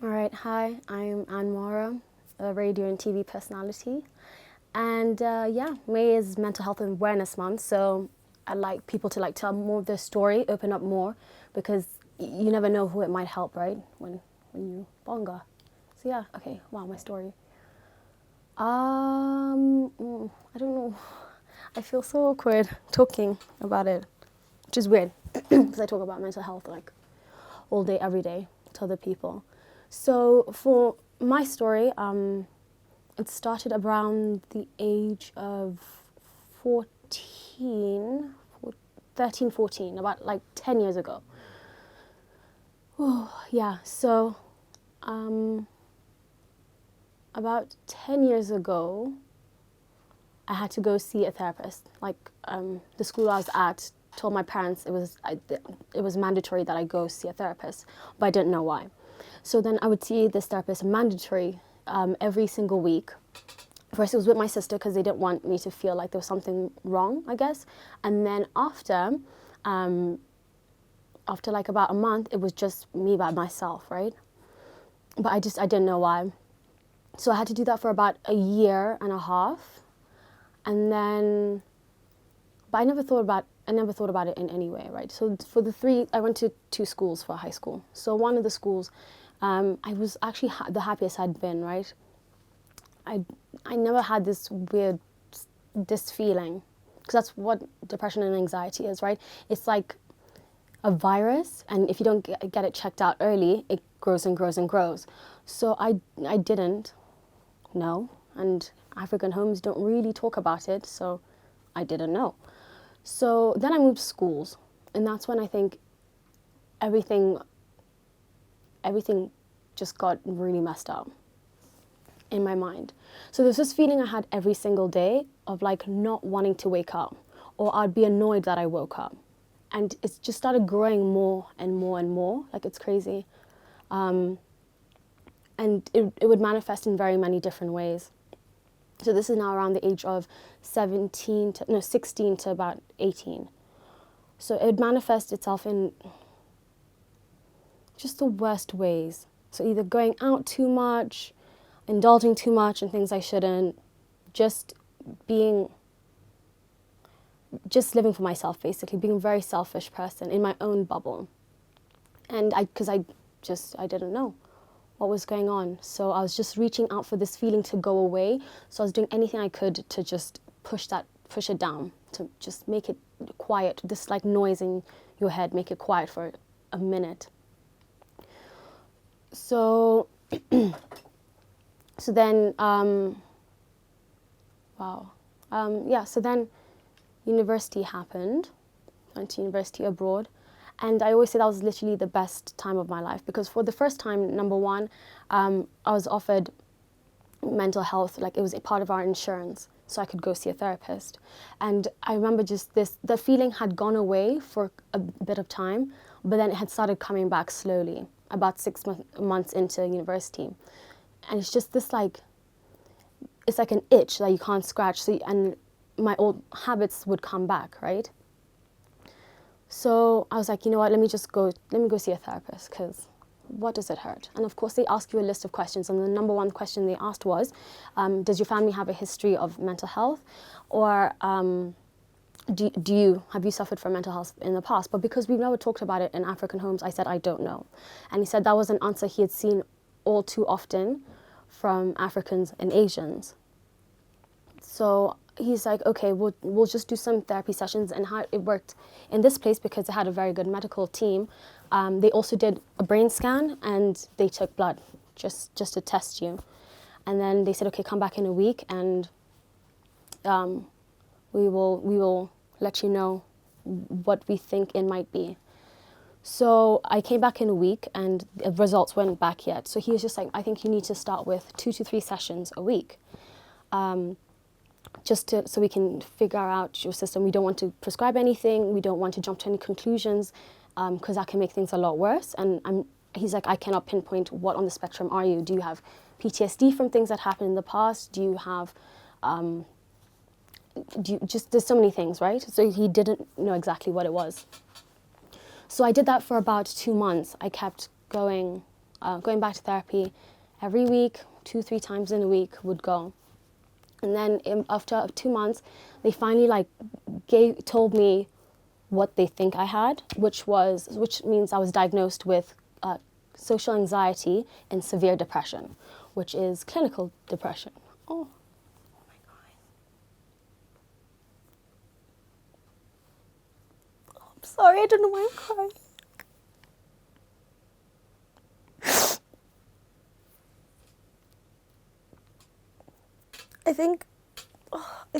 All right, hi, I'm Mwaura, a radio and TV personality. And yeah, May is Mental Health and Awareness Month, so I'd like people to tell more of their story, open up more, because you never know who it might help, right? When you Bonga. So yeah, okay, wow, my story. I don't know. I feel so awkward talking about it, which is weird, because I talk about mental health all day, every day to other people. So for my story, it started around the age of 14, 13, 14, about 10 years ago. Oh, yeah, so about 10 years ago, I had to go see a therapist. The school I was at told my parents it was mandatory that I go see a therapist, but I didn't know why. So then I would see this therapist mandatory every single week. First, it was with my sister because they didn't want me to feel like there was something wrong, I guess. And then after about a month, it was just me by myself, right? But I didn't know why. So I had to do that for about a year and a half. And then, but I never thought about it in any way, right? So for I went to two schools for high school. So one of the schools, I was actually the happiest I'd been, right? I never had this feeling, because that's what depression and anxiety is, right? It's like a virus, and if you don't get it checked out early, it grows and grows and grows. So I didn't know, and African homes don't really talk about it, so I didn't know. So then I moved schools, and that's when I think everything just got really messed up in my mind. So there's this feeling I had every single day of not wanting to wake up, or I'd be annoyed that I woke up. And it's just started growing more and more and more, it's crazy. And it would manifest in very many different ways. So this is now around the age of 16 to about 18. So it would manifest itself in just the worst ways. So either going out too much, indulging too much in things I shouldn't, just living for myself, basically, being a very selfish person in my own bubble. And because I didn't know what was going on. So I was just reaching out for this feeling to go away. So I was doing anything I could to just push it down, to just make it quiet, this noise in your head, make it quiet for a minute. So, so then, so then university happened. Went to university abroad. And I always say that was literally the best time of my life, because for the first time, number one, I was offered mental health, it was a part of our insurance, so I could go see a therapist. And I remember the feeling had gone away for a bit of time, but then it had started coming back slowly, about 6 months into university. And it's just this it's like an itch that you can't scratch, and my old habits would come back, right? So I was like, you know what, let me go see a therapist, because what does it hurt? And of course, they ask you a list of questions, and the number one question they asked was, does your family have a history of mental health? Or have you suffered from mental health in the past? But because we've never talked about it in African homes, I said, I don't know. And he said that was an answer he had seen all too often from Africans and Asians. So he's like, okay, we'll just do some therapy sessions. And how it worked in this place, because it had a very good medical team, they also did a brain scan, and they took blood just to test you. And then they said, okay, come back in a week, and we will let you know what we think it might be. So I came back in a week, and the results weren't back yet. So he was just like, I think you need to start with 2 to 3 sessions a week. So we can figure out your system. We don't want to prescribe anything. We don't want to jump to any conclusions, because that can make things a lot worse. And he's like, I cannot pinpoint what on the spectrum are you. Do you have PTSD from things that happened in the past? Do you have, there's so many things, right? So he didn't know exactly what it was. So I did that for about 2 months. I kept going going back to therapy every week, 2-3 times in a week would go. And then after 2 months, they finally told me what they think I had, which means I was diagnosed with social anxiety and severe depression, which is clinical depression. Oh my God. Oh, I'm sorry, I don't know why I'm crying. I think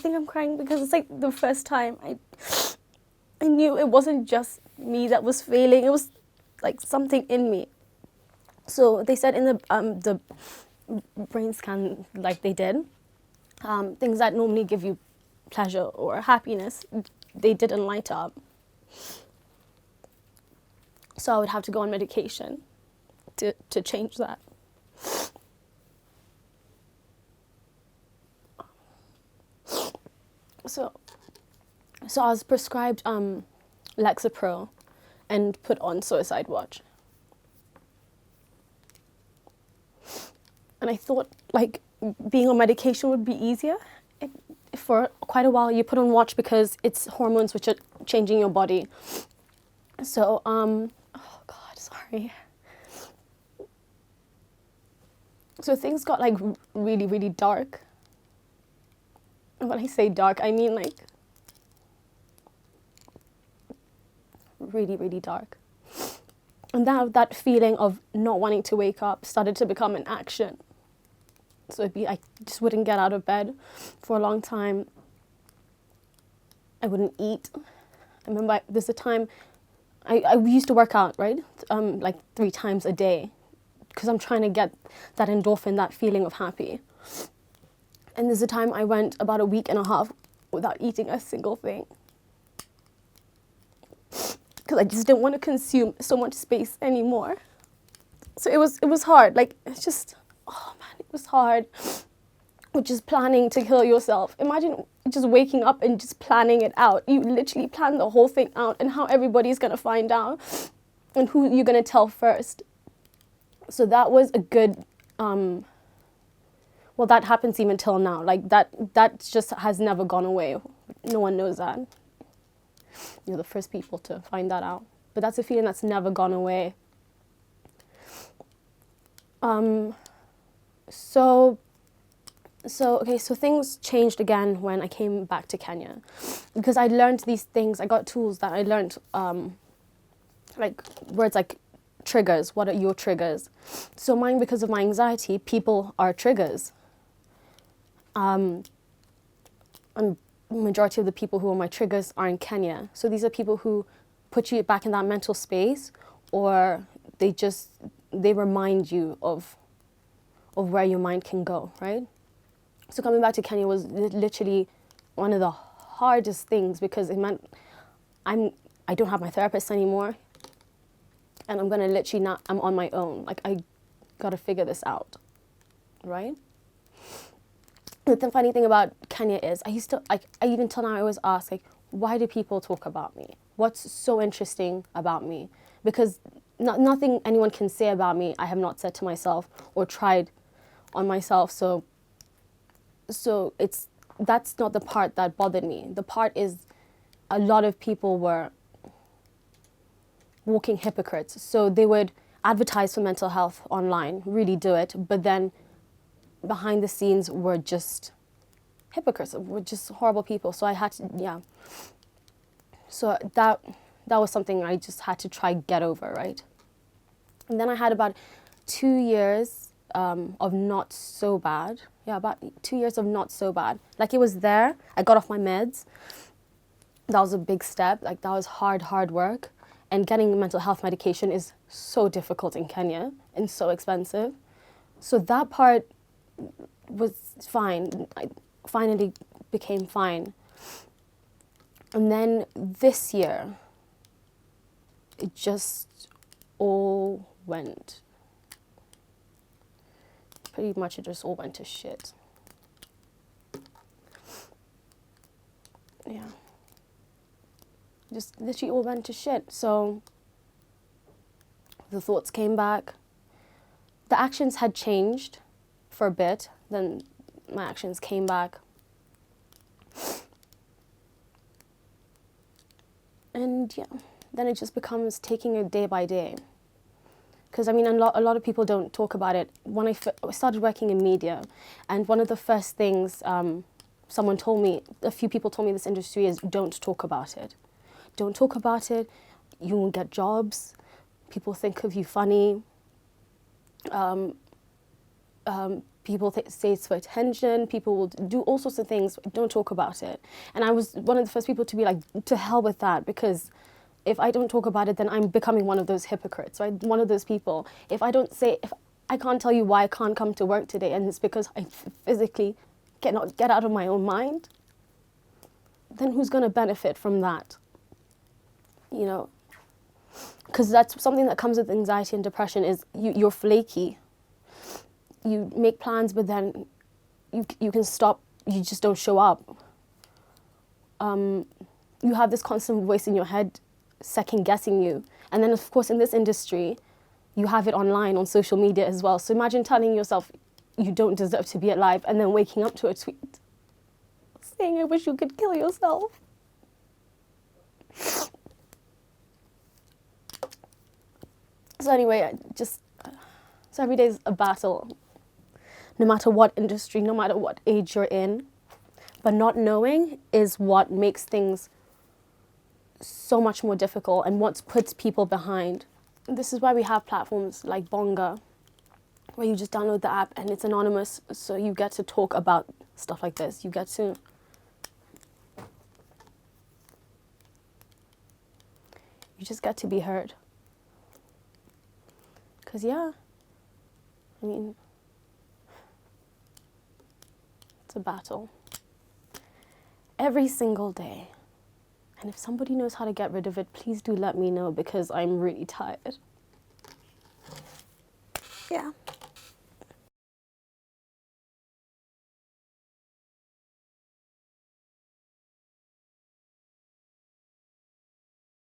I'm crying because it's like the first time I knew it wasn't just me that was failing. It was like something in me. So they said in the brain scan, like they did, things that normally give you pleasure or happiness, they didn't light up. So I would have to go on medication to change that. So I was prescribed Lexapro and put on suicide watch. And I thought like being on medication would be easier. For quite a while you put on watch because it's hormones which are changing your body. So oh God, sorry. So things got like really, really dark. And when I say dark, I mean like really, really dark. And that feeling of not wanting to wake up started to become an action. So I just wouldn't get out of bed for a long time. I wouldn't eat. I remember there's a time I used to work out, right? Like 3 times a day because I'm trying to get that endorphin, that feeling of happy. And there's a time I went about a week and a half without eating a single thing. Because I just didn't want to consume so much space anymore. So it was hard. Like, it's just, oh man, it was hard. Just planning to kill yourself. Imagine just waking up and just planning it out. You literally plan the whole thing out and how everybody's going to find out and who you're going to tell first. So that was a good, well, that happens even till now. Like that just has never gone away. No one knows that. You're the first people to find that out. But that's a feeling that's never gone away. So things changed again when I came back to Kenya. Because I learned these things, I got tools that I learned, like words like triggers. What are your triggers? So mine, because of my anxiety, people are triggers. And majority of the people who are my triggers are in Kenya. So these are people who put you back in that mental space, or they remind you of where your mind can go, right? So coming back to Kenya was literally one of the hardest things because it meant I don't have my therapist anymore, and I'm gonna literally I'm on my own. Like I gotta figure this out, right? But the funny thing about Kenya is I even till now I always ask, like, why do people talk about me? What's so interesting about me? Because nothing anyone can say about me I have not said to myself or tried on myself. So that's not the part that bothered me. The part is a lot of people were walking hypocrites. So they would advertise for mental health online, really do it, but then behind the scenes were just hypocrites, were just horrible people. So I had to, yeah. So that was something I just had to try get over, right? And then I had about 2 years of not so bad. Yeah, about 2 years of not so bad. Like it was there. I got off my meds. That was a big step. Like that was hard work. And getting mental health medication is so difficult in Kenya and so expensive. So that part was fine. I finally became fine. And then this year, it just all went. Pretty much it just all went to shit. Yeah. Just literally all went to shit. So the thoughts came back. the actions had changed for a bit, then my actions came back. And yeah, then it just becomes taking it day by day. Because I mean, a lot of people don't talk about it. When I started working in media, and one of the first things someone told me, a few people told me this industry is, don't talk about it. Don't talk about it. You won't get jobs. People think of you funny. People say it's for attention. People will do all sorts of things. Don't talk about it. And I was one of the first people to be like, to hell with that, because if I don't talk about it, then I'm becoming one of those hypocrites, right? One of those people. If I can't tell you why I can't come to work today, and it's because I physically cannot get out of my own mind, then who's going to benefit from that? You know, because that's something that comes with anxiety and depression, is you're flaky. You make plans, but then you can stop. You just don't show up. You have this constant voice in your head second guessing you. And then of course in this industry, you have it online on social media as well. So imagine telling yourself you don't deserve to be alive and then waking up to a tweet saying I wish you could kill yourself. So anyway, so every day is a battle. No matter what industry, no matter what age you're in. But not knowing is what makes things so much more difficult and what puts people behind. This is why we have platforms like Bonga, where you just download the app and it's anonymous, so you get to talk about stuff like this. You just get to be heard. Because yeah, I mean, it's a battle. Every single day. And if somebody knows how to get rid of it, please do let me know, because I'm really tired. Yeah.